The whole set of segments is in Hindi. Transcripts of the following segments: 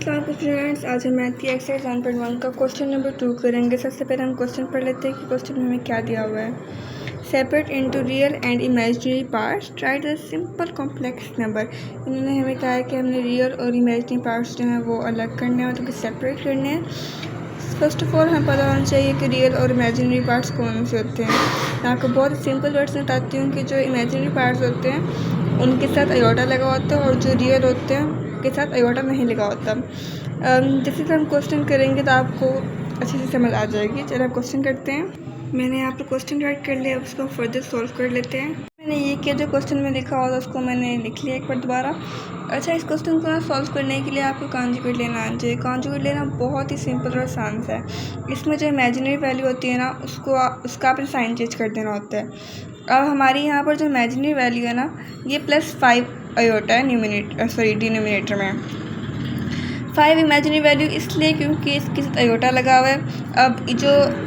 अस्सलाम फ्रेंड्स, आज हम मैथ की एक्सरसाइज 1.1 का क्वेश्चन नंबर 2 करेंगे। सबसे पहले हम क्वेश्चन पढ़ लेते हैं कि क्वेश्चन में हमें क्या दिया हुआ है। Separate into real and imaginary parts, right the simple complex number. इन्होंने हमें कहा है कि हमने रियल और इमेजिनरी पार्ट्स जो हैं वो अलग करने हैं, मतलब सेपरेट करने हैं। फर्स्ट ऑफ ऑल हमें पता होना चाहिए कि रियल और इमेजिनरी पार्ट्स कौन से होते हैं। मैं आपको बहुत सिंपल वर्ड्स में बताती हूँ कि जो इमेजिनरी पार्ट्स होते हैं उनके साथ आयोटा लगा होता है और जो रियल होते हैं के साथ आयोटा नहीं लगा होता। जैसे कि हम क्वेश्चन करेंगे तो आपको अच्छे से समझ आ जाएगी। चलो आप क्वेश्चन करते हैं। मैंने यहाँ पर क्वेश्चन राइट कर लिया, अब उसको फर्दर सॉल्व कर लेते हैं। मैंने ये किया जो क्वेश्चन में लिखा होगा उसको मैंने लिख लिया एक बार दोबारा। अच्छा, इस क्वेश्चन को ना सॉल्व करने के लिए आपको कॉन्जुगेट लेना आना चाहिए। कॉन्जुगेट लेना बहुत ही सिंपल और आसान सा है। इसमें जो इमेजिनरी वैल्यू होती है ना उसका आपने साइन चेंज कर देना होता है। अब हमारी यहाँ पर जो इमेजिनरी वैल्यू है ना ये +5 आयोटा है डिनोमिनेटर में। 5 इमेजिनरी वैल्यू इसलिए क्योंकि इसके साथ आयोटा लगा हुआ है। अब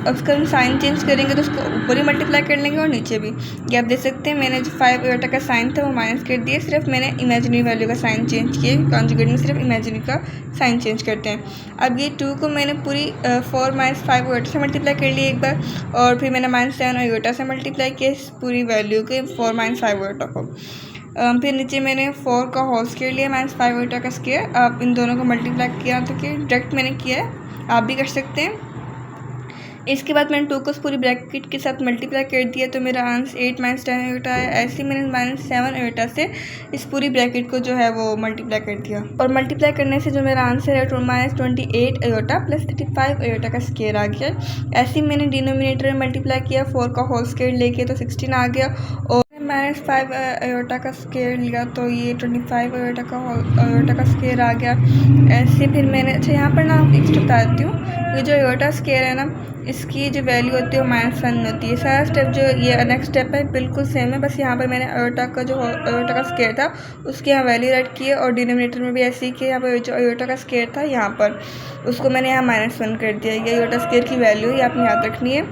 उसका हम साइन चेंज करेंगे तो उसको ऊपर ही मल्टीप्लाई कर लेंगे और नीचे भी। ये आप देख सकते हैं मैंने जो 5 आयोटा का साइन था वो माइनस कर दिया, सिर्फ मैंने इमेजिनरी वैल्यू का साइन चेंज किया। कॉन्जुगेट में सिर्फ इमेजिनरी का साइन चेंज करते हैं। अब ये 2 को मैंने पूरी 4 - 5 आयोटा से मल्टीप्लाई कर लिया एक बार, और फिर मैंने -7 आयोटा से मल्टीप्लाई किया इस पूरी वैल्यू के 4 - 5 आयोटा को। फिर नीचे मैंने 4 का होल स्क्वायर लिया -5 आयोटा का स्क्वायर। अब इन दोनों को मल्टीप्लाई किया तो कि डायरेक्ट मैंने किया है, आप भी कर सकते हैं। इसके बाद मैंने 2 को पूरी ब्रैकेट के साथ मल्टीप्लाई कर दिया तो मेरा आंसर 8 - 10 आयोटा है। ऐसे ही मैंने -7 आयोटा से इस पूरी ब्रैकेट को जो है वो मल्टीप्लाई कर दिया, और मल्टीप्लाई करने से जो मेरा आंसर है -28 आयोटा + 35 आयोटा का स्क्वायर आ गया। ऐसे ही मैंने डिनोमिनेटर में मल्टीप्लाई किया, 4 का होल स्क्वायर लेके तो 16 आ गया, और -5 आयोटा का स्क्वायर लिया तो ये 25 आयोटा का स्क्वायर आ गया। ऐसे फिर मैंने अच्छा यहाँ पर ना एक स्टेप बता देती हूँ। ये जो आयोटा स्क्वायर है ना इसकी जो वैल्यू होती है वो -1 में होती है। सारा स्टेप जो ये नेक्स्ट स्टेप है बिल्कुल सेम है, बस यहाँ पर मैंने आयोटा का स्क्वायर था उसकी यहाँ वैल्यू राइट की है, और डिनोमिनेटर में भी ऐसे ही किया। यहाँ पर जो आयोटा का स्क्वायर था यहाँ पर उसको मैंने यहाँ -1 कर दिया। ये आयोटा स्क्वायर की वैल्यू ये आपने याद रखनी है।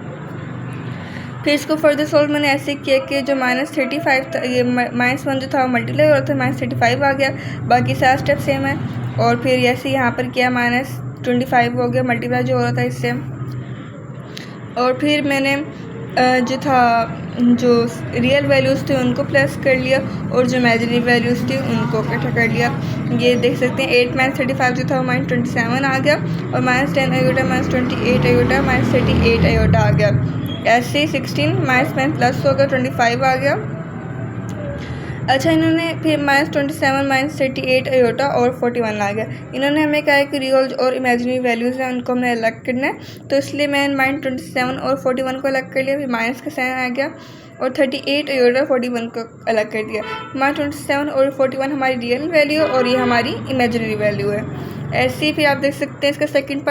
फिर इसको फर्दर सॉल्व मैंने ऐसे किया कि जो -35 था, ये -1 जो था वो मल्टीप्लाई हो रहा था, -35 आ गया। बाकी सारा स्टेप सेम है। और फिर ऐसे यहाँ पर किया -25 हो गया मल्टीप्लाई जो हो रहा था इससे। और फिर मैंने जो रियल वैल्यूज़ थे उनको प्लस कर लिया, और जो इमेजिनरी वैल्यूज़ थी उनको इकट्ठा कर लिया। ये देख सकते हैं 8 - 35 जो था वो -27 आ गया, और -10 आयोटा -28 आयोटा -38 आयोटा आ गया। ऐसे ही 16 -10 प्लस हो गया 25 आ गया। अच्छा, इन्होंने फिर -27 -38 आयोटा और 41 आ गया। इन्होंने हमें कहा है कि रियल और इमेजिनरी वैल्यूज़ हैं उनको हमने अलग करना है, तो इसलिए मैंने -27 और 41 को अलग कर लिया। फिर माइनस का साइन आ गया, और 38 आयोटा 41 को अलग कर दिया। -27 और 41 हमारी रियल वैल्यू और ये हमारी इमेजिनरी वैल्यू है। ऐसे ही फिर आप देख सकते हैं इसका सेकंड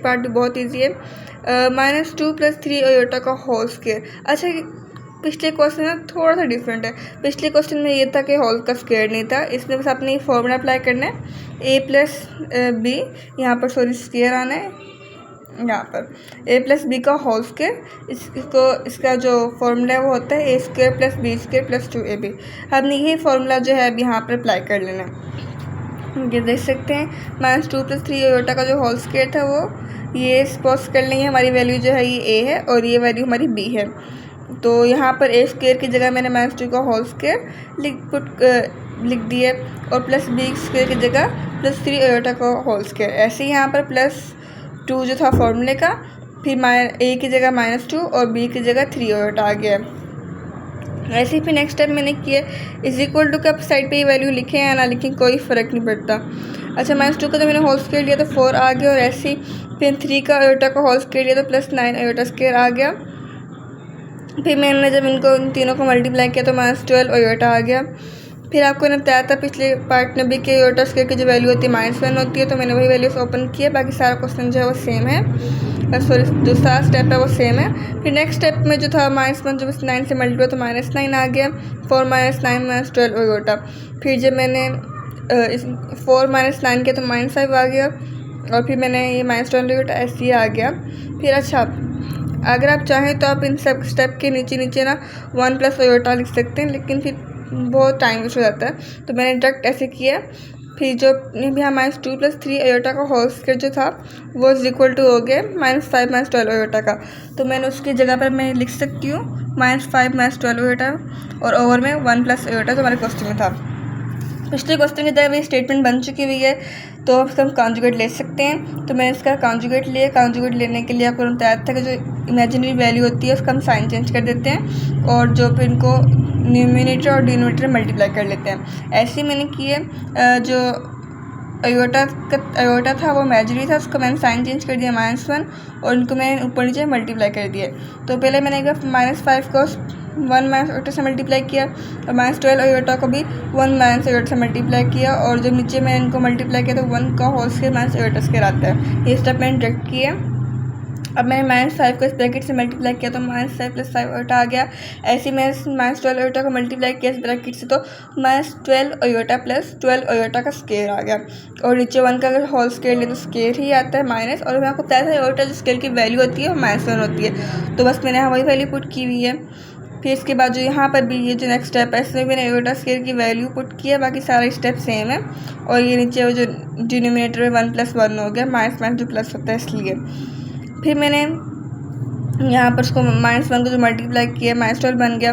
पार्ट भी बहुत ईजी है। -2 + 3 आयोटा का होल स्क्वायर। अच्छा, पिछले क्वेश्चन ना थोड़ा सा डिफरेंट है। पिछले क्वेश्चन में ये था कि होल का स्क्वायर नहीं था, इसमें बस आपने फॉर्मूला अप्लाई करना है a + b, यहाँ पर स्क्वायर आना है, यहाँ पर a + b का होल स्क्वायर। इसका जो फॉर्मूला है वो होता है a² + b² + 2ab। हमने यही फॉर्मूला जो है अब यहाँ पर अप्लाई कर लेना है। ये देख सकते हैं -2 + 3 आयोटा का जो होल स्क्वायर था वो ये सपोज कर लेंगे हमारी वैल्यू जो है ये a है और ये वैल्यू हमारी b है। तो यहाँ पर a² की जगह मैंने -2 का होल स्क्वायर लिख दिए, और +b² की जगह +3 आयोटा का होल स्क्वायर। ऐसे ही यहाँ पर +2 जो था फॉर्मूले का, फिर a की जगह -2 और b की जगह 3 आयोटा आ गया। ऐसे ही फिर नेक्स्ट स्टेप मैंने किया = का साइड पे ये वैल्यू लिखे या ना लिखें कोई फ़र्क नहीं पड़ता। अच्छा, -2 का तो मैंने होल स्क्वायर लिया तो 4 आ गया, और ऐसे ही फिर 3 का आयोटा का होल स्क्वायर लिया तो +9 आयोटा स्क्वायर आ गया। फिर मैंने जब इन तीनों को मल्टीप्लाई किया तो -12 आयोटा आ गया। फिर आपको ने बताया था पिछले पार्ट में भी कि आयोटा स्क्वायर की जो वैल्यू होती है -1 होती है, तो मैंने वही वैल्यूज ओपन किया। बाकी सारा क्वेश्चन जो है वो सेम है, जो सारा स्टेप है वो सेम है। फिर नेक्स्ट स्टेप में जो था -1 जब 9 से मल्टीप्लाई तो -9 आ गया, 4 - 9 -12 आयोटा। फिर जब मैंने 4 - 9 किया तो -5 आ गया, और फिर मैंने ये -12 आयोटा ऐसे ही आ गया। फिर अच्छा, अगर आप चाहें तो आप इन सब स्टेप के नीचे ना 1 + आयोटा लिख सकते हैं, लेकिन फिर बहुत टाइम वेस्ट हो जाता है, तो मैंने डायरेक्ट ऐसे किया फिर जो यहाँ -2 + 3 आयोटा का होल स्क्वायर जो था वो इज इक्वल टू हो गया -5 - 12 आयोटा का। तो मैंने उसकी जगह पर मैं लिख सकती हूँ -5 - 12 आयोटा और ओवर में 1 + आयोटा जो हमारे क्वेश्चन में था। पिछले क्वेश्चन की तरह मेरी स्टेटमेंट बन चुकी हुई है, तो अब हम कॉन्जुगेट ले सकते हैं। तो मैंने इसका कॉन्जुगेट लिया। कॉन्जुगेट लेने के लिए आपको बताया था कि जो इमेजिनरी वैल्यू होती है उसका हम साइन चेंज कर देते हैं और जो फिर इनको न्यूमिनेटर और डिनोमिनेटर मल्टीप्लाई कर लेते हैं। ऐसे ही मैंने किए। जो आयोटा था वो इमेजिनरी था, उसको मैंने साइन चेंज कर दिया -1 और इनको मैंने ऊपर नीचे मल्टीप्लाई कर दिए। तो पहले मैंने -5 को 1 - आयोटा से मल्टीप्लाई किया और -12 आयोटा को भी 1 - आयोटा से मल्टीप्लाई किया और जब नीचे मैंने इनको मल्टीप्लाई किया तो 1 का होल स्क्वायर - आयोटा स्क्वायर आता है। ये स्टेप मैंने डायरेक्ट किया। अब मैंने -5 को इस ब्रैकेट से मल्टीप्लाई किया तो -5 + 5 आयोटा आ गया। ऐसे ही मैंने -12 आयोटा को मल्टीप्लाई किया इस ब्रैकेट से तो -12 आयोटा + 12 आयोटा का स्क्वायर आ गया। और नीचे 1 का अगर होल स्क्वायर ले तो स्क्वायर ही आता है माइनस। और मैं आपको बताया था आयोटा जो स्क्वायर की वैल्यू होती है वो -1 होती है, तो बस मैंने यहाँ वही वैल्यू पुट की हुई है। फिर इसके बाद जो यहाँ पर भी ये जो नेक्स्ट स्टेप है इसमें मैंने आयोटा स्क्वायर की वैल्यू पुट किया, बाकी सारे स्टेप सेम है। और ये नीचे वो जो डिनोमिनेटर में 1 + 1 हो गया, माइनस जो प्लस होता है इसलिए। फिर मैंने यहाँ पर उसको -1 को जो मल्टीप्लाई किया -12 बन गया,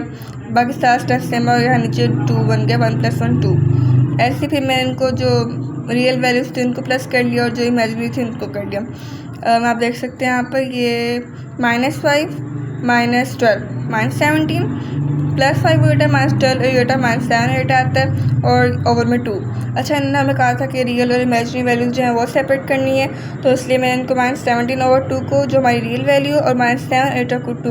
बाकी सारा स्टेप सेम और यहाँ नीचे 2 बन गया, 1 + 1 2। ऐसे फिर मैंने इनको जो रियल वैल्यूज थी उनको प्लस कर लिया और जो इमेजिनरी थी उनको कर लिया। आप देख सकते हैं यहाँ पर ये -5 - 12 -17 +5 आयोटा -12 आयोटा -7 आयोटा आता है और ओवर में 2। अच्छा, इन्होंने हमें कहा था कि रियल और इमेजिनरी वैल्यूज जो है वो सेपरेट करनी है, तो इसलिए मैंने इनको -17/2 को जो हमारी रियल वैल्यू और -7 आयोटा को 2